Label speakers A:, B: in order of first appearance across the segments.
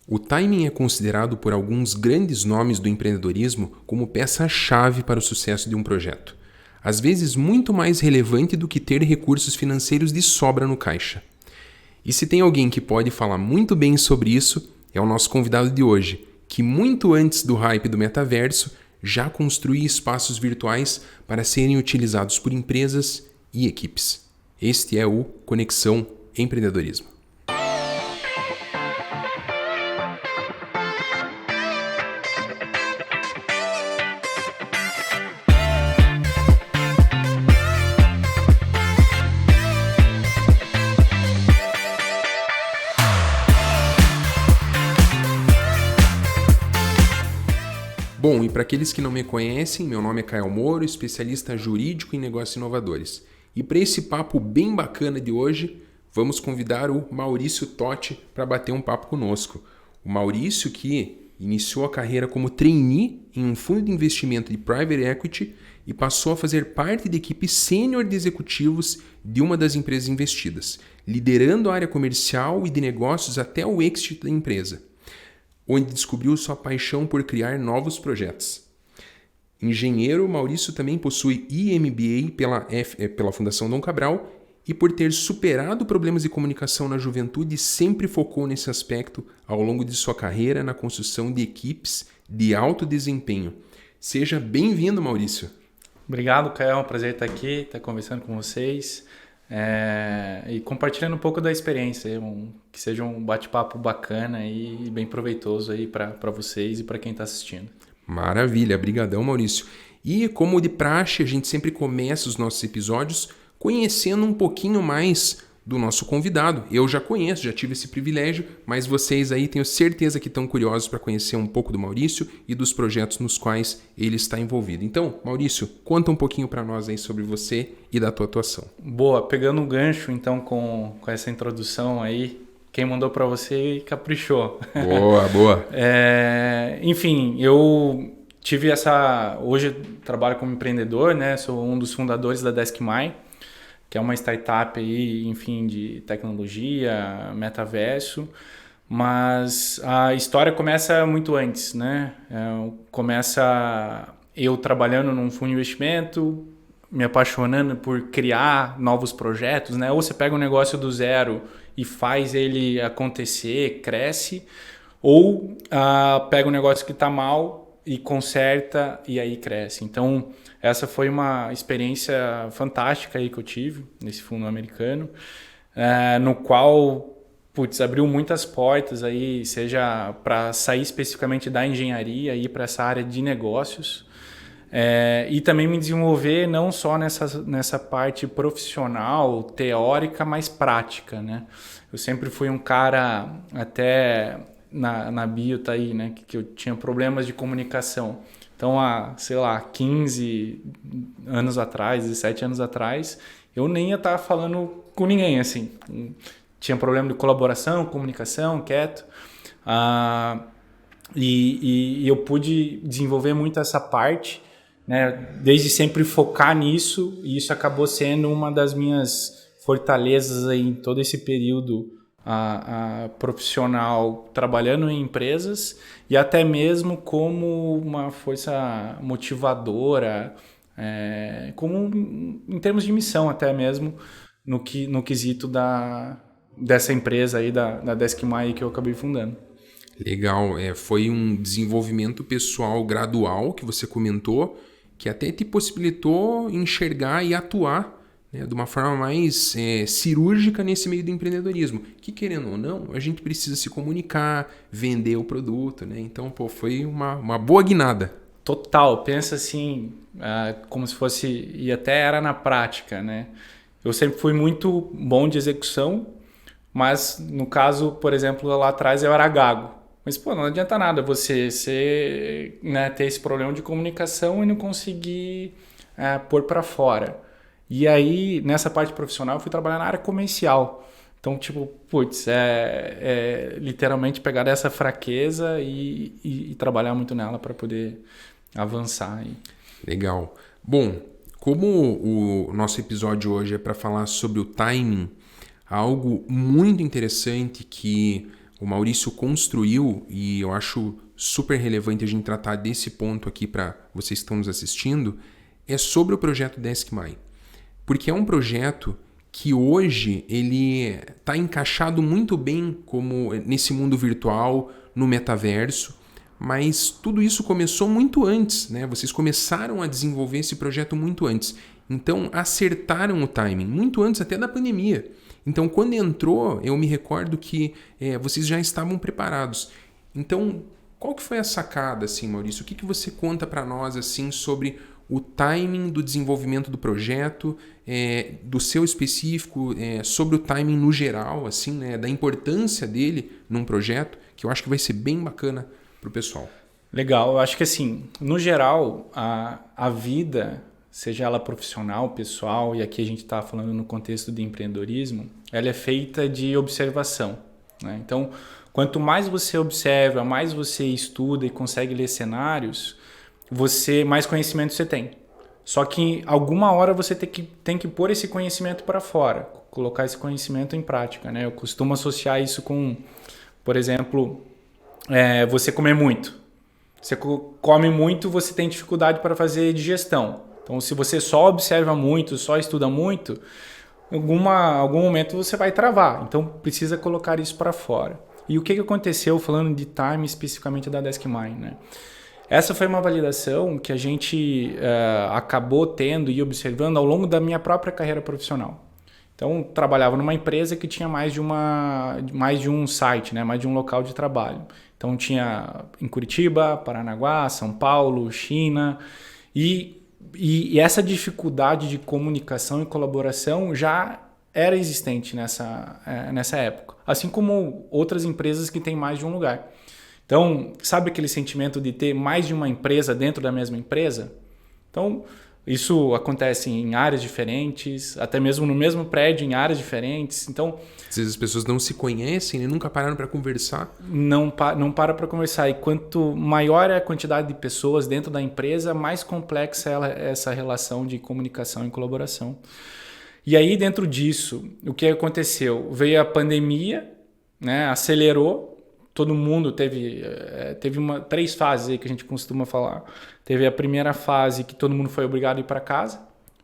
A: O timing é considerado por alguns grandes nomes do empreendedorismo como peça-chave para o sucesso de um projeto. Às vezes muito mais relevante do que ter recursos financeiros de sobra no caixa. E se tem alguém que pode falar muito bem sobre isso, é o nosso convidado de hoje, que muito antes do hype do metaverso, já construía espaços virtuais para serem utilizados por empresas e equipes. Este é o Conexão Empreendedorismo. Bom, e para aqueles que não me conhecem, meu nome é Caio Moro, especialista jurídico em negócios inovadores. E para esse papo bem bacana de hoje, vamos convidar o Maurício Totti para bater um papo conosco. O Maurício que iniciou a carreira como trainee em um fundo de investimento de private equity e passou a fazer parte da equipe sênior de executivos de uma das empresas investidas, liderando a área comercial e de negócios até o exit da empresa, onde descobriu sua paixão por criar novos projetos. Engenheiro, Maurício também possui MBA pela Fundação Dom Cabral e por ter superado problemas de comunicação na juventude, sempre focou nesse aspecto ao longo de sua carreira na construção de equipes de alto desempenho. Seja bem-vindo, Maurício.
B: Obrigado, Caio. É um prazer estar aqui, estar conversando com vocês. E compartilhando um pouco da experiência, que seja um bate-papo bacana e bem proveitoso aí para vocês e para quem está assistindo.
A: Maravilha, brigadão, Maurício. E como de praxe, a gente sempre começa os nossos episódios conhecendo um pouquinho mais do nosso convidado. Eu já conheço, já tive esse privilégio, mas vocês aí tenho certeza que estão curiosos para conhecer um pouco do Maurício e dos projetos nos quais ele está envolvido. Então, Maurício, conta um pouquinho para nós aí sobre você e da tua atuação.
B: Boa, pegando um gancho então com essa introdução aí, quem mandou para você caprichou.
A: Boa.
B: Enfim, eu tive hoje eu trabalho como empreendedor, né? Sou um dos fundadores da DeskMy, que é uma startup aí, enfim, de tecnologia, metaverso, mas a história começa muito antes, né? Começa eu trabalhando num fundo de investimento, me apaixonando por criar novos projetos, né? Ou você pega um negócio do zero e faz ele acontecer, cresce, ou pega um negócio que está mal e conserta e aí cresce. Então, essa foi uma experiência fantástica aí que eu tive nesse fundo americano, no qual abriu muitas portas aí, seja para sair especificamente da engenharia e ir para essa área de negócios, e também me desenvolver não só nessa parte profissional, teórica, mas prática, né? Eu sempre fui um cara, até na bio tá aí, né, que eu tinha problemas de comunicação. Então, há, 15 anos atrás, 17 anos atrás, eu nem ia estar falando com ninguém, assim. Tinha problema de colaboração, comunicação, quieto. E eu pude desenvolver muito essa parte, né, desde sempre focar nisso, e isso acabou sendo uma das minhas fortalezas aí em todo esse período profissional, trabalhando em empresas e até mesmo como uma força motivadora, como em termos de missão até mesmo no quesito dessa empresa aí da DeskMy que eu acabei fundando.
A: Legal, foi um desenvolvimento pessoal gradual que você comentou, que até te possibilitou enxergar e atuar, né, de uma forma mais cirúrgica nesse meio do empreendedorismo. Que, querendo ou não, a gente precisa se comunicar, vender o produto, né? Então, foi uma boa guinada.
B: Total, pensa assim, como se fosse, e até era na prática, né? Eu sempre fui muito bom de execução, mas no caso, por exemplo, lá atrás eu era gago. Mas, não adianta nada você ter esse problema de comunicação e não conseguir pôr para fora. E aí, nessa parte profissional, eu fui trabalhar na área comercial. Então, literalmente pegar essa fraqueza e trabalhar muito nela para poder avançar.
A: Legal. Bom, como o nosso episódio hoje é para falar sobre o timing, algo muito interessante que o Maurício construiu, e eu acho super relevante a gente tratar desse ponto aqui para vocês que estão nos assistindo, é sobre o projeto DeskMy. Porque é um projeto que hoje ele está encaixado muito bem como nesse mundo virtual, no metaverso, mas tudo isso começou muito antes, né? Vocês começaram a desenvolver esse projeto muito antes. Então acertaram o timing, muito antes até da pandemia. Então quando entrou, eu me recordo que vocês já estavam preparados. Então, qual que foi a sacada, assim, Maurício? O que você conta para nós assim sobre o timing do desenvolvimento do projeto, do seu específico, sobre o timing no geral, assim, né, da importância dele num projeto, que eu acho que vai ser bem bacana para o pessoal.
B: Legal, eu acho que assim, no geral, a vida, seja ela profissional, pessoal, e aqui a gente está falando no contexto de empreendedorismo, ela é feita de observação, né? Então, quanto mais você observa, mais você estuda e consegue ler cenários, mais conhecimento você tem. Só que alguma hora você tem que pôr esse conhecimento para fora, colocar esse conhecimento em prática, né? Eu costumo associar isso com, por exemplo, você comer muito. Você come muito, você tem dificuldade para fazer digestão. Então, se você só observa muito, só estuda muito, em algum momento você vai travar. Então, precisa colocar isso para fora. E o que aconteceu, falando de time especificamente da DeskMy, né? Essa foi uma validação que a gente acabou tendo e observando ao longo da minha própria carreira profissional. Então, trabalhava numa empresa que tinha mais de um site, né? Mais de um local de trabalho. Então, tinha em Curitiba, Paranaguá, São Paulo, China. E essa dificuldade de comunicação e colaboração já era existente nessa época. Assim como outras empresas que têm mais de um lugar. Então, sabe aquele sentimento de ter mais de uma empresa dentro da mesma empresa? Então, isso acontece em áreas diferentes, até mesmo no mesmo prédio, em áreas diferentes. Então,
A: às vezes as pessoas não se conhecem e nunca pararam para conversar.
B: Não para conversar. E quanto maior é a quantidade de pessoas dentro da empresa, mais complexa é essa relação de comunicação e colaboração. E aí, dentro disso, o que aconteceu? Veio a pandemia, né? Acelerou. Todo mundo teve 3 fases aí que a gente costuma falar. Teve a primeira fase que todo mundo foi obrigado a ir para casa.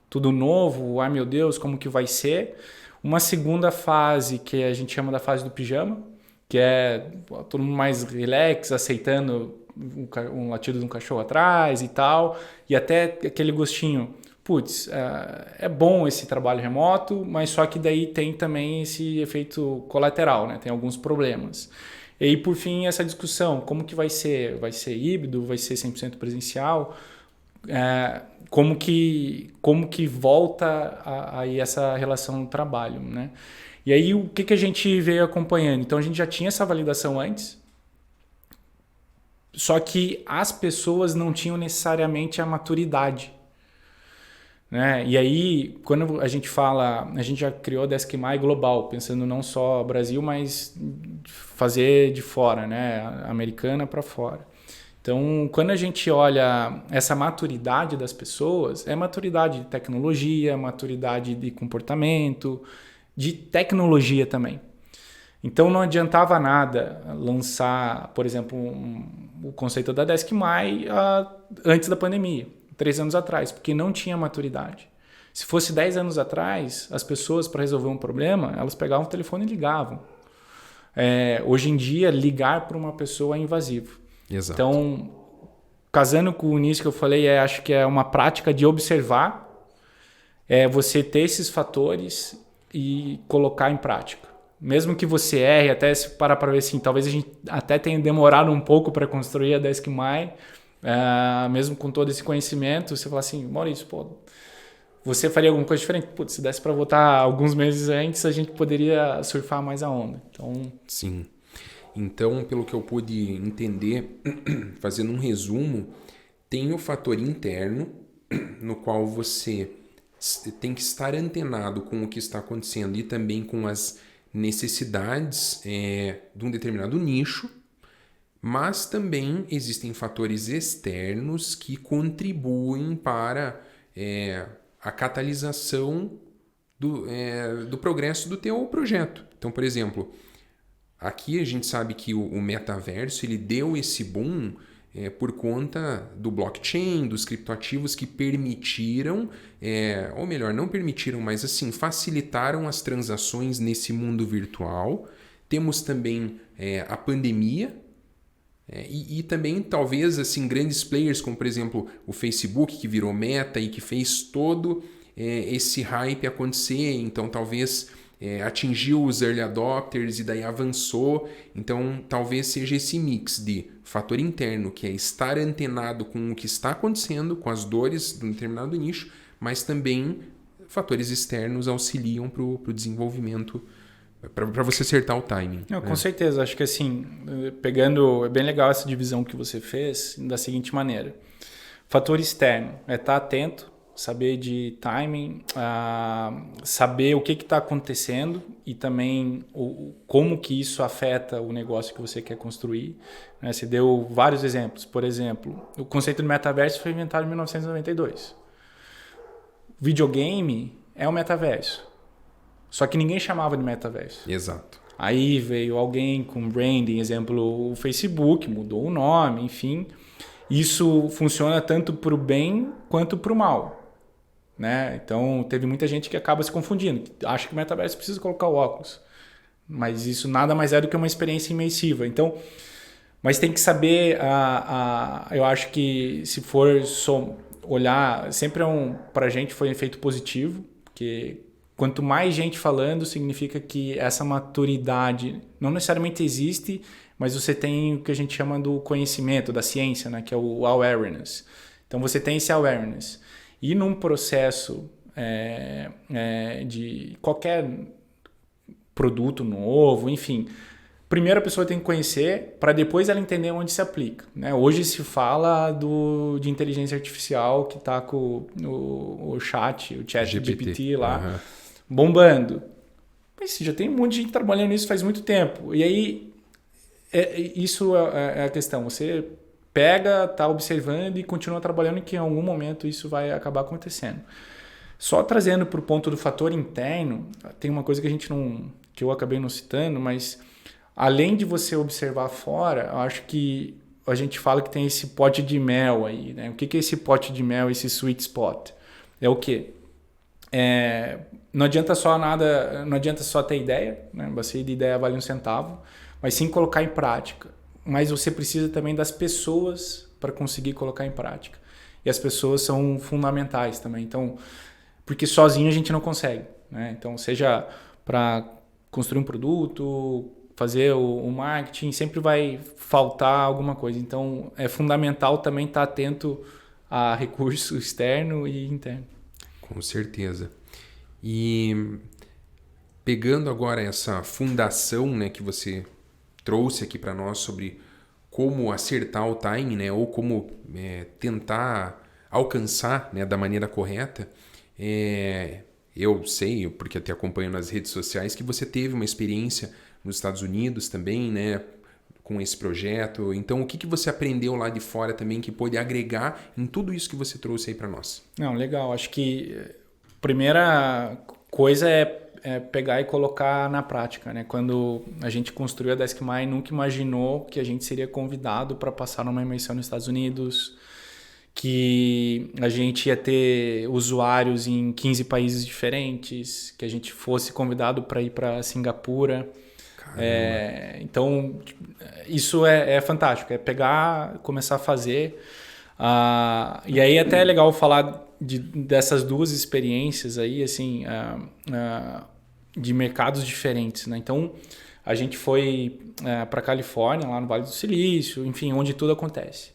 B: Tudo novo, ai meu Deus, como que vai ser? Uma segunda fase que a gente chama da fase do pijama, que é todo mundo mais relax, aceitando um latido de um cachorro atrás e tal. E até aquele gostinho, putz, é bom esse trabalho remoto, mas só que daí tem também esse efeito colateral, né? Tem alguns problemas. E aí, por fim, essa discussão, como que vai ser? Vai ser híbrido? Vai ser 100% presencial? Como que volta aí essa relação do trabalho, né? E aí, o que a gente veio acompanhando? Então, a gente já tinha essa validação antes, só que as pessoas não tinham necessariamente a maturidade, né? E aí, quando a gente já criou a DeskMy global, pensando não só Brasil, mas fazer de fora, né? Americana para fora. Então, quando a gente olha essa maturidade das pessoas, é maturidade de tecnologia, maturidade de comportamento, de tecnologia também. Então, não adiantava nada lançar, por exemplo, o conceito da DeskMy antes da pandemia. 3 anos atrás, porque não tinha maturidade. Se fosse 10 anos atrás, as pessoas, para resolver um problema, elas pegavam o telefone e ligavam. Hoje em dia, ligar para uma pessoa é invasivo.
A: Exato.
B: Então, casando com o início que eu falei, acho que é uma prática de observar, você ter esses fatores e colocar em prática. Mesmo que você erre, até se parar para ver assim, talvez a gente até tenha demorado um pouco para construir a DeskMy, mesmo com todo esse conhecimento, você fala assim, Maurício, você faria alguma coisa diferente? Putz, se desse para voltar alguns meses antes, a gente poderia surfar mais a onda. Então...
A: Sim. Então, pelo que eu pude entender, fazendo um resumo, tem o fator interno, no qual você tem que estar antenado com o que está acontecendo e também com as necessidades de um determinado nicho, mas também existem fatores externos que contribuem para a catalisação do progresso do teu projeto. Então, por exemplo, aqui a gente sabe que o metaverso ele deu esse boom por conta do blockchain, dos criptoativos que permitiram, ou melhor, não permitiram, mas assim, facilitaram as transações nesse mundo virtual. Temos também a pandemia, e também talvez assim, grandes players como, por exemplo, o Facebook, que virou Meta e que fez todo esse hype acontecer. Então talvez atingiu os early adopters e daí avançou. Então talvez seja esse mix de fator interno, que é estar antenado com o que está acontecendo, com as dores de um determinado nicho, mas também fatores externos auxiliam para o desenvolvimento, para você acertar o timing.
B: Não, com certeza. Acho que assim, pegando, é bem legal essa divisão que você fez da seguinte maneira. Fator externo é estar atento, saber de timing, saber o que está acontecendo e também como que isso afeta o negócio que você quer construir. Né? Você deu vários exemplos. Por exemplo, o conceito de metaverso foi inventado em 1992. Videogame é o metaverso. Só que ninguém chamava de metaverso.
A: Exato.
B: Aí veio alguém com branding, exemplo, o Facebook, mudou o nome, enfim. Isso funciona tanto para o bem quanto para o mal. Né? Então, teve muita gente que acaba se confundindo. Acha que o metaverso precisa colocar o óculos. Mas isso nada mais é do que uma experiência imersiva. Então, mas tem que saber, eu acho que se for só olhar, sempre para a gente foi um efeito positivo, porque quanto mais gente falando, significa que essa maturidade não necessariamente existe, mas você tem o que a gente chama do conhecimento, da ciência, né? Que é o awareness. Então você tem esse awareness. E num processo de qualquer produto novo, enfim, primeiro a pessoa tem que conhecer para depois ela entender onde se aplica. Né? Hoje se fala de inteligência artificial que está com o chat GPT lá, bombando. Mas já tem um monte de gente trabalhando nisso faz muito tempo. E aí, isso é a questão. Você pega, está observando e continua trabalhando, que em algum momento isso vai acabar acontecendo. Só trazendo para o ponto do fator interno, tem uma coisa que eu acabei não citando, mas além de você observar fora, eu acho que a gente fala que tem esse pote de mel aí. Né? O que é esse pote de mel, esse sweet spot? É o quê? Não adianta só ter ideia, né? Você de ideia vale um centavo, mas sim colocar em prática. Mas você precisa também das pessoas para conseguir colocar em prática. E as pessoas são fundamentais também. Então, porque sozinho a gente não consegue. Né? Então, seja para construir um produto, fazer o marketing, sempre vai faltar alguma coisa. Então, é fundamental também estar atento a recurso externo e interno.
A: Com certeza. E pegando agora essa fundação, né, que você trouxe aqui para nós sobre como acertar o timing, né, ou como tentar alcançar, né, da maneira correta, eu sei, porque até acompanho nas redes sociais, que você teve uma experiência nos Estados Unidos também, né, com esse projeto. Então, o que você aprendeu lá de fora também que pôde agregar em tudo isso que você trouxe aí para nós?
B: Não, legal. Acho que a primeira coisa é pegar e colocar na prática. Né? Quando a gente construiu a Deskmy, nunca imaginou que a gente seria convidado para passar numa imersão nos Estados Unidos, que a gente ia ter usuários em 15 países diferentes, que a gente fosse convidado para ir para Singapura. Então, isso é fantástico. É pegar, começar a fazer. E aí até é legal falar dessas duas experiências aí, assim, de mercados diferentes. Né? Então, a gente foi para a Califórnia, lá no Vale do Silício, enfim, onde tudo acontece.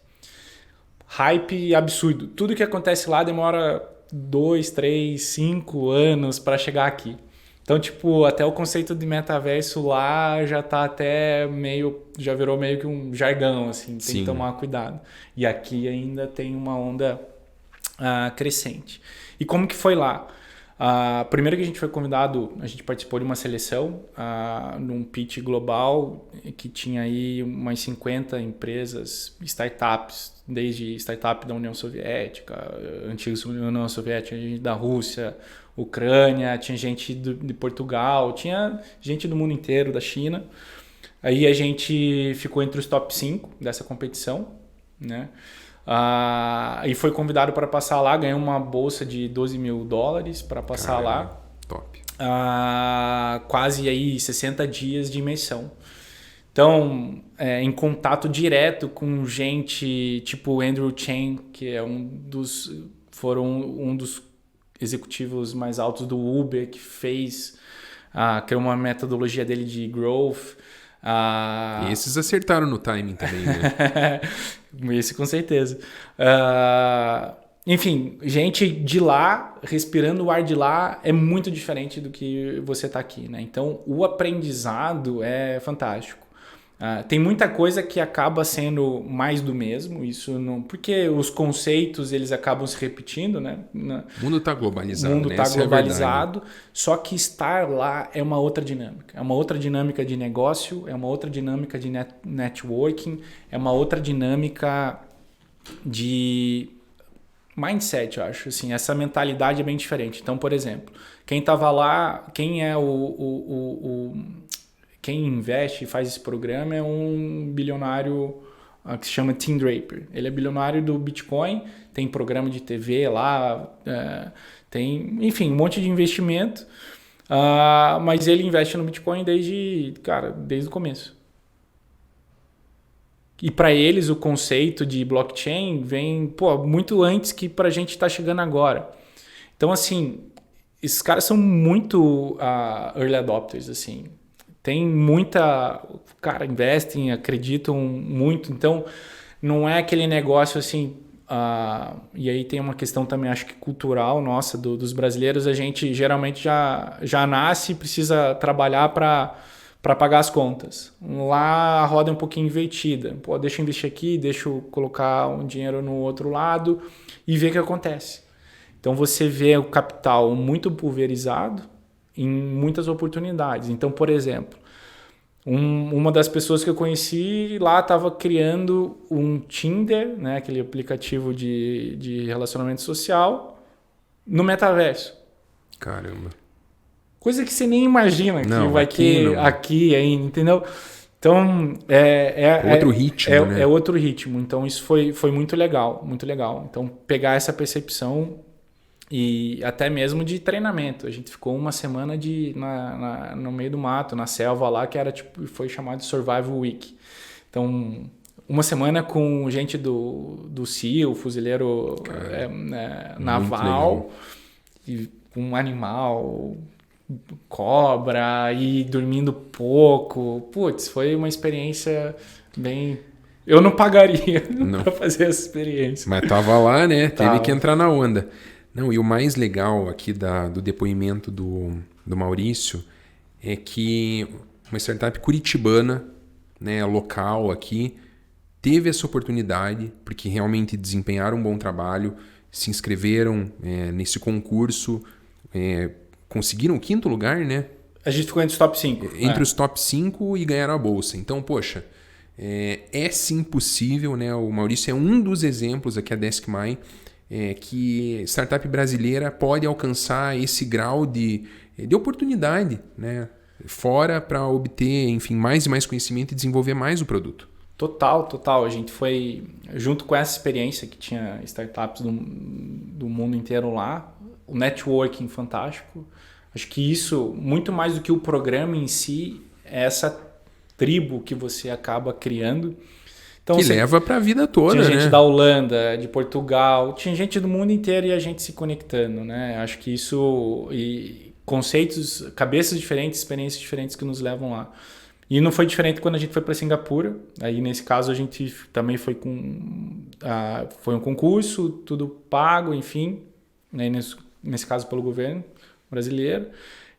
B: Hype absurdo. Tudo que acontece lá demora 2, 3, 5 anos para chegar aqui. Então, tipo, até o conceito de metaverso lá já tá até já virou meio que um jargão, assim, tem que tomar cuidado. E aqui ainda tem uma onda crescente. E como que foi lá? Primeiro que a gente foi convidado, a gente participou de uma seleção num pitch global que tinha aí umas 50 empresas, startups, desde startup da União Soviética, antiga União Soviética, da Rússia, Ucrânia, tinha gente de Portugal, tinha gente do mundo inteiro, da China. Aí a gente ficou entre os top 5 dessa competição, né? E foi convidado para passar lá, ganhou uma bolsa de $12 mil para passar lá.
A: Top.
B: Quase aí 60 dias de imersão. Então, em contato direto com gente tipo Andrew Chen, que é um dos executivos mais altos do Uber, que criou uma metodologia dele de growth.
A: E esses acertaram no timing também, né?
B: Esse com certeza. Enfim, gente de lá, respirando o ar de lá, é muito diferente do que você está aqui, né? Então, o aprendizado é fantástico. Tem muita coisa que acaba sendo mais do mesmo, isso não, porque os conceitos eles acabam se repetindo, né?
A: O mundo está globalizado.
B: O mundo está globalizado, só que estar lá é uma outra dinâmica. É uma outra dinâmica de negócio, é uma outra dinâmica de networking, é uma outra dinâmica de mindset, eu acho. Assim, essa mentalidade é bem diferente. Então, por exemplo, quem estava lá, quem é quem investe e faz esse programa é um bilionário que se chama Tim Draper. Ele é bilionário do Bitcoin, tem programa de TV lá, tem, enfim, um monte de investimento, mas ele investe no Bitcoin desde o começo. E para eles o conceito de blockchain vem muito antes que para a gente está chegando agora. Então, assim, esses caras são muito early adopters, assim. Tem investem, acreditam muito. Então, não é aquele negócio assim... e aí tem uma questão também, acho que cultural nossa, dos brasileiros. A gente geralmente já nasce e precisa trabalhar para pagar as contas. Lá a roda é um pouquinho invertida. Deixa eu investir aqui, deixa eu colocar um dinheiro no outro lado e ver o que acontece. Então, você vê o capital muito pulverizado em muitas oportunidades. Então, por exemplo, uma das pessoas que eu conheci lá estava criando um Tinder, né, aquele aplicativo de relacionamento social, no metaverso.
A: Caramba.
B: Coisa que você nem imagina que vai ter aqui ainda, entendeu? Então, é
A: outro ritmo, né?
B: É outro ritmo. Então, isso foi muito legal, muito legal. Então, pegar essa percepção e até mesmo de treinamento. A gente ficou uma semana no meio do mato, na selva lá, que foi chamado de Survival Week. Então, uma semana com gente do SEAL, fuzileiro naval, e com um animal, cobra, e dormindo pouco. Putz, foi uma experiência bem... Eu não pagaria para fazer essa experiência.
A: Mas tava lá, né? Teve que entrar na onda. Não, e o mais legal aqui do depoimento do Maurício é que uma startup curitibana, né, local aqui, teve essa oportunidade, porque realmente desempenharam um bom trabalho, se inscreveram nesse concurso, conseguiram o 5º lugar, né?
B: A gente ficou entre os top 5.
A: Entre os top 5 e ganharam a bolsa. Então, poxa, é sim possível, né? O Maurício é um dos exemplos aqui, a Deskmy, que startup brasileira pode alcançar esse grau de oportunidade, né? Fora para obter, enfim, mais e mais conhecimento e desenvolver mais o produto.
B: Total. A gente foi, junto com essa experiência que tinha startups do mundo inteiro lá, o networking fantástico. Acho que isso, muito mais do que o programa em si, é essa tribo que você acaba criando. Então,
A: que leva para a vida toda,
B: tinha
A: né?
B: gente da Holanda, de Portugal, tinha gente do mundo inteiro e a gente se conectando, né? Acho que isso... E conceitos, cabeças diferentes, experiências diferentes que nos levam lá. E não foi diferente quando a gente foi para Singapura. Aí, nesse caso, a gente também foi foi um concurso, tudo pago, enfim. Né? Nesse caso, pelo governo brasileiro.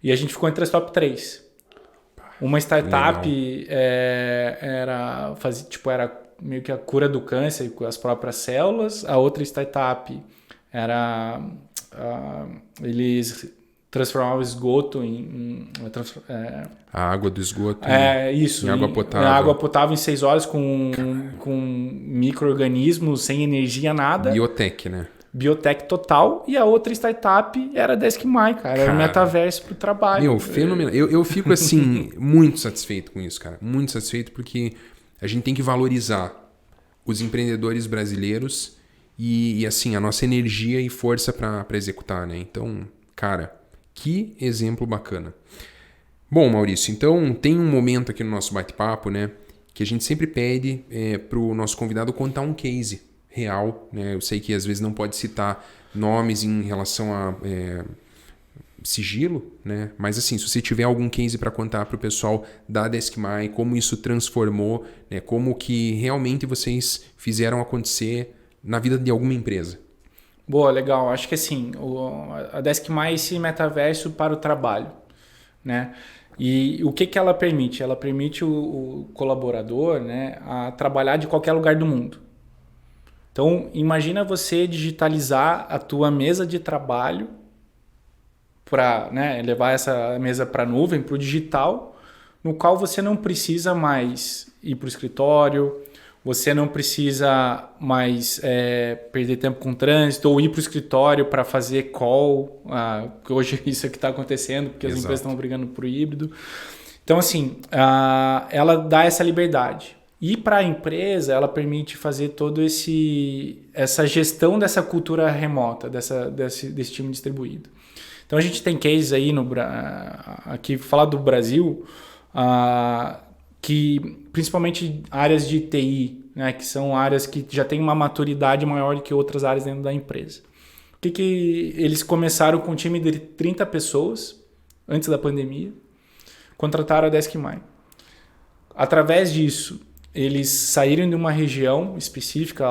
B: E a gente ficou entre as top 3. Uma startup era meio que a cura do câncer com as próprias células. A outra startup era... eles transformavam esgoto
A: a água do esgoto
B: em
A: água potável.
B: Água potável em 6 horas com micro-organismos, sem energia, nada.
A: Biotech, né?
B: biotech total, e a outra startup era a Deskmy, cara. Era o metaverso pro trabalho.
A: Meu, fenomenal. Eu fico, assim, muito satisfeito com isso, cara. Muito satisfeito porque a gente tem que valorizar os empreendedores brasileiros e assim, a nossa energia e força para executar, né? Então, cara, que exemplo bacana. Bom, Maurício, então tem um momento aqui no nosso bate-papo, né, que a gente sempre pede para o nosso convidado contar um case real, né? Eu sei que às vezes não pode citar nomes em relação a sigilo, né? Mas assim, se você tiver algum case para contar para o pessoal da Deskmy, como isso transformou, né? Como que realmente vocês fizeram acontecer na vida de alguma empresa.
B: Boa, legal. Acho que assim, a Deskmy é esse metaverso para o trabalho, né? E o que ela permite? Ela permite o colaborador, né, a trabalhar de qualquer lugar do mundo. Então, imagina você digitalizar a tua mesa de trabalho para, né, levar essa mesa para a nuvem, para o digital, no qual você não precisa mais ir para o escritório, você não precisa mais perder tempo com trânsito ou ir para o escritório para fazer call, que hoje isso é que está acontecendo, porque as empresas estão brigando por híbrido. Então, assim, ela dá essa liberdade. E para a empresa, ela permite fazer todo essa gestão dessa cultura remota, desse time distribuído. Então, a gente tem cases aí, aqui, falar do Brasil, que principalmente áreas de TI, né, que são áreas que já têm uma maturidade maior do que outras áreas dentro da empresa. O que eles começaram com um time de 30 pessoas, antes da pandemia, contrataram a Deskmy. Através disso, eles saíram de uma região específica,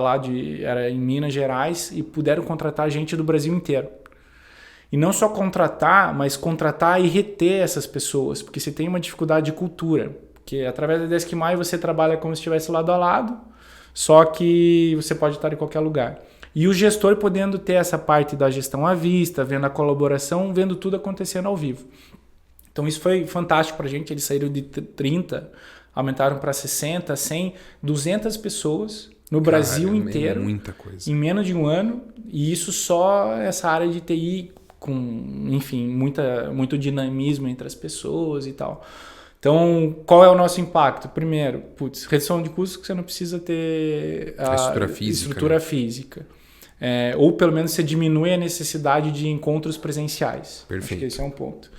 B: era em Minas Gerais, e puderam contratar gente do Brasil inteiro. E não só contratar, mas contratar e reter essas pessoas, porque você tem uma dificuldade de cultura. Porque através da Deskmy você trabalha como se estivesse lado a lado, só que você pode estar em qualquer lugar. E o gestor podendo ter essa parte da gestão à vista, vendo a colaboração, vendo tudo acontecendo ao vivo. Então isso foi fantástico para a gente. Eles saíram de 30, aumentaram para 60, 100, 200 pessoas no Brasil inteiro,
A: muita coisa.
B: Em menos de um ano. E isso só essa área de TI com, enfim, muito dinamismo entre as pessoas e tal. Então, qual é o nosso impacto? Primeiro, redução de custos, que você não precisa ter a estrutura física. Ou pelo menos você diminui a necessidade de encontros presenciais.
A: Perfeito.
B: Acho que esse é um ponto.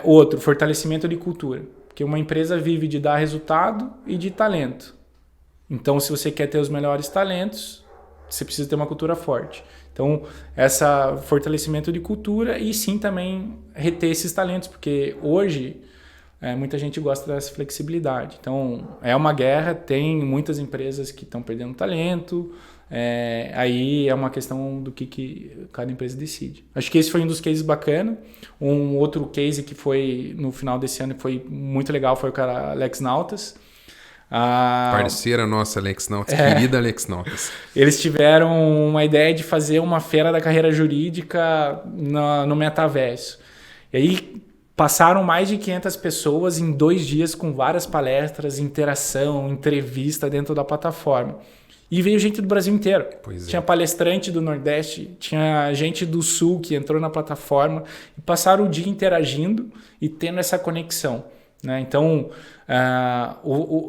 B: Outro, fortalecimento de cultura. Porque uma empresa vive de dar resultado e de talento. Então, se você quer ter os melhores talentos, você precisa ter uma cultura forte. Então, esse fortalecimento de cultura e sim também reter esses talentos, porque hoje muita gente gosta dessa flexibilidade. Então, é uma guerra, tem muitas empresas que estão perdendo talento, aí é uma questão do que cada empresa decide. Acho que esse foi um dos cases bacanas. Um outro case que foi no final desse ano foi muito legal foi o cara Alex Nautas.
A: Parceira nossa, Alex Nautas, querida Alex Nautas.
B: Eles tiveram uma ideia de fazer uma feira da carreira jurídica no metaverso. E aí passaram mais de 500 pessoas em 2 dias com várias palestras, interação, entrevista dentro da plataforma. E veio gente do Brasil inteiro. Tinha palestrante do Nordeste, tinha gente do Sul que entrou na plataforma e passaram o dia interagindo e tendo essa conexão. Né? Então,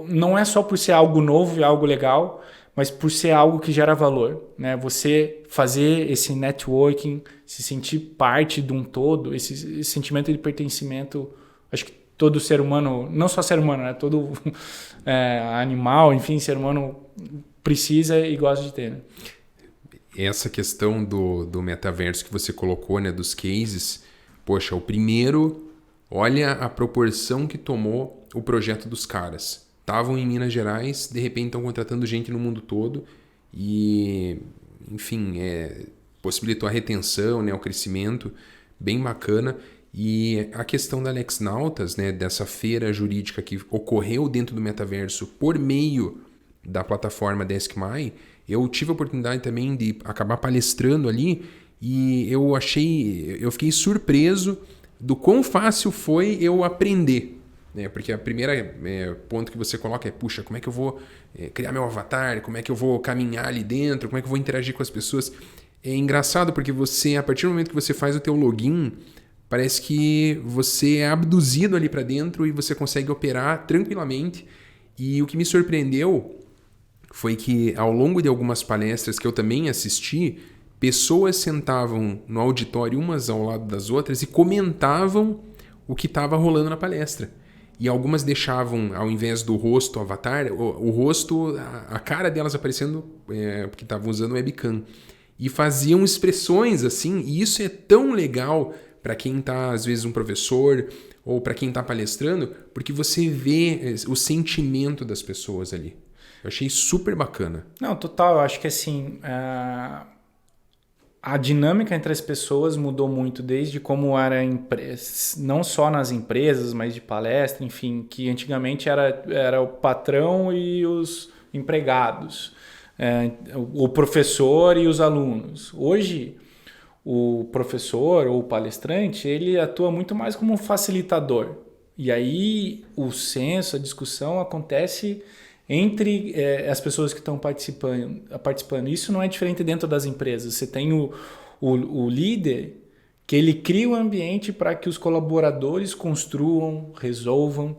B: não é só por ser algo novo e algo legal, mas por ser algo que gera valor. Né? Você fazer esse networking, se sentir parte de um todo, esse sentimento de pertencimento, acho que todo ser humano, não só ser humano, né? Todo animal, enfim, ser humano precisa e gosta de ter. Né?
A: Essa questão do metaverso que você colocou, né, dos cases, poxa, o primeiro... Olha a proporção que tomou o projeto dos caras. Estavam em Minas Gerais, de repente estão contratando gente no mundo todo e, enfim, possibilitou a retenção, né, o crescimento, bem bacana. E a questão da Alex Nautas, né, dessa feira jurídica que ocorreu dentro do metaverso por meio da plataforma Deskmy, eu tive a oportunidade também de acabar palestrando ali e eu fiquei surpreso do quão fácil foi eu aprender, né? Porque a primeira ponto que você coloca puxa, como é que eu vou criar meu avatar, como é que eu vou caminhar ali dentro, como é que eu vou interagir com as pessoas. É engraçado porque você, a partir do momento que você faz o teu login, parece que você é abduzido ali para dentro e você consegue operar tranquilamente. E o que me surpreendeu foi que ao longo de algumas palestras que eu também assisti, pessoas sentavam no auditório umas ao lado das outras e comentavam o que estava rolando na palestra. E algumas deixavam, ao invés do rosto, avatar, o rosto, a cara delas aparecendo, porque estavam usando webcam. E faziam expressões assim, e isso é tão legal para quem está, às vezes, um professor ou para quem está palestrando, porque você vê o sentimento das pessoas ali. Eu achei super bacana.
B: Não, total. Eu acho que assim, a dinâmica entre as pessoas mudou muito desde como era não só nas empresas, mas de palestra, enfim, que antigamente era o patrão e os empregados, o professor e os alunos. Hoje, o professor ou o palestrante, ele atua muito mais como um facilitador. E aí o senso, a discussão acontece entre as pessoas que estão participando. Isso não é diferente dentro das empresas. Você tem o líder que ele cria o ambiente para que os colaboradores construam, resolvam,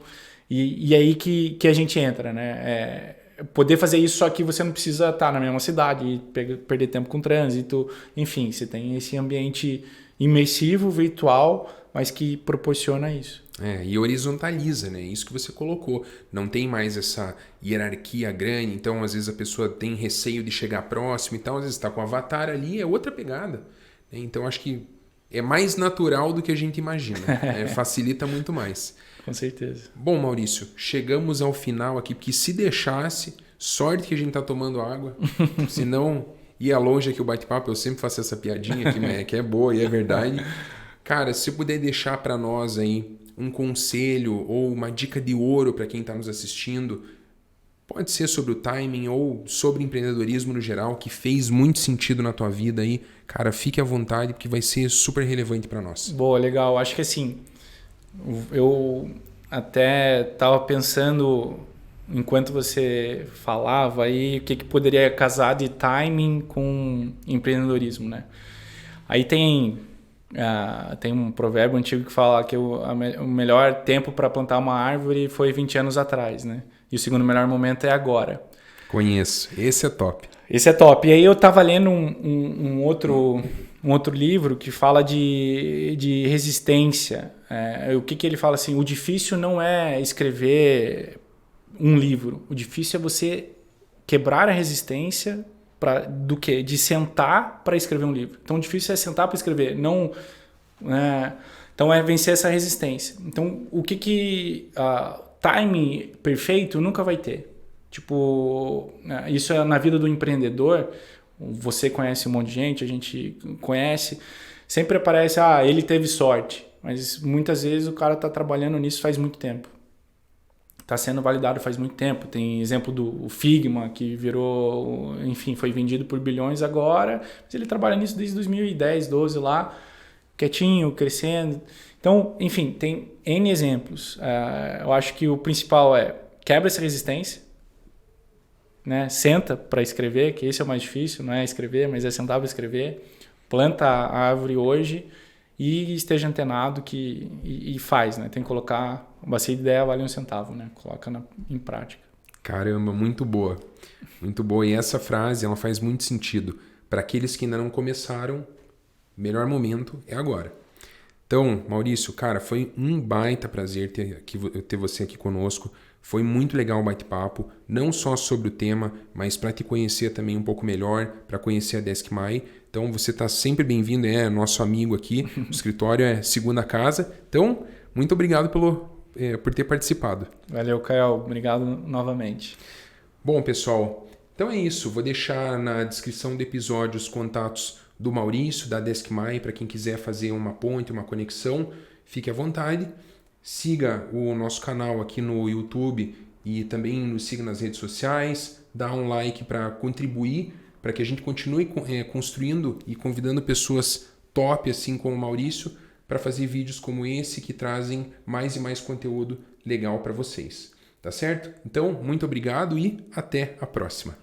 B: e aí que a gente entra, né? Poder fazer isso, só que você não precisa estar na mesma cidade e perder tempo com trânsito. Enfim, você tem esse ambiente imersivo, virtual, mas que proporciona isso.
A: E horizontaliza, né? Isso que você colocou. Não tem mais essa hierarquia grande, então às vezes a pessoa tem receio de chegar próximo e tal, às vezes está com o avatar ali, é outra pegada. Né? Então acho que é mais natural do que a gente imagina. Facilita muito mais.
B: Com certeza.
A: Bom, Maurício, chegamos ao final aqui, porque se deixasse, sorte que a gente tá tomando água, senão ia longe aqui o bate-papo, eu sempre faço essa piadinha que é boa e é verdade. Cara, se puder deixar para nós aí um conselho ou uma dica de ouro para quem está nos assistindo, pode ser sobre o timing ou sobre empreendedorismo no geral, que fez muito sentido na tua vida aí, cara, fique à vontade, porque vai ser super relevante para nós.
B: Boa, legal. Acho que assim, eu até estava pensando, enquanto você falava aí, o que poderia casar de timing com empreendedorismo, né? Aí tem um provérbio antigo que fala que o melhor tempo para plantar uma árvore foi 20 anos atrás, né? E o segundo melhor momento é agora.
A: Conheço. Esse é top.
B: Esse é top. E aí eu estava lendo um outro livro que fala de resistência. O que ele fala assim? O difícil não é escrever um livro. O difícil é você quebrar a resistência do quê? De sentar para escrever um livro. Então o difícil é sentar para escrever. Não, então é vencer essa resistência. Então o timing perfeito nunca vai ter. Tipo, isso é na vida do empreendedor. Você conhece um monte de gente, a gente conhece. Sempre aparece, ele teve sorte. Mas muitas vezes o cara está trabalhando nisso faz muito tempo. Está sendo validado faz muito tempo. Tem exemplo do Figma, que virou, enfim, foi vendido por bilhões agora. Mas ele trabalha nisso desde 2010, 12 lá, quietinho, crescendo. Então, enfim, tem N exemplos. Eu acho que o principal quebra essa resistência. Né? Senta para escrever, que esse é o mais difícil, não é escrever, mas é sentar para escrever. Planta a árvore hoje e esteja antenado e faz, né? Tem que colocar, bacia de ideia vale um centavo, né? Coloca em prática.
A: Caramba, muito boa. Muito boa. E essa frase, ela faz muito sentido. Para aqueles que ainda não começaram, o melhor momento é agora. Então, Maurício, cara, foi um baita prazer ter você aqui conosco. Foi muito legal o bate-papo, não só sobre o tema, mas para te conhecer também um pouco melhor, para conhecer a Deskmy. Então, você está sempre bem-vindo, nosso amigo aqui. O escritório é segunda casa. Então, muito obrigado por ter participado.
B: Valeu, Caio. Obrigado novamente.
A: Bom, pessoal, então é isso. Vou deixar na descrição do episódio os contatos do Maurício, da Deskmy, para quem quiser fazer uma ponte, uma conexão, fique à vontade. Siga o nosso canal aqui no YouTube e também nos siga nas redes sociais. Dá um like para contribuir, para que a gente continue construindo e convidando pessoas top, assim como o Maurício, para fazer vídeos como esse que trazem mais e mais conteúdo legal para vocês. Tá certo? Então, muito obrigado e até a próxima.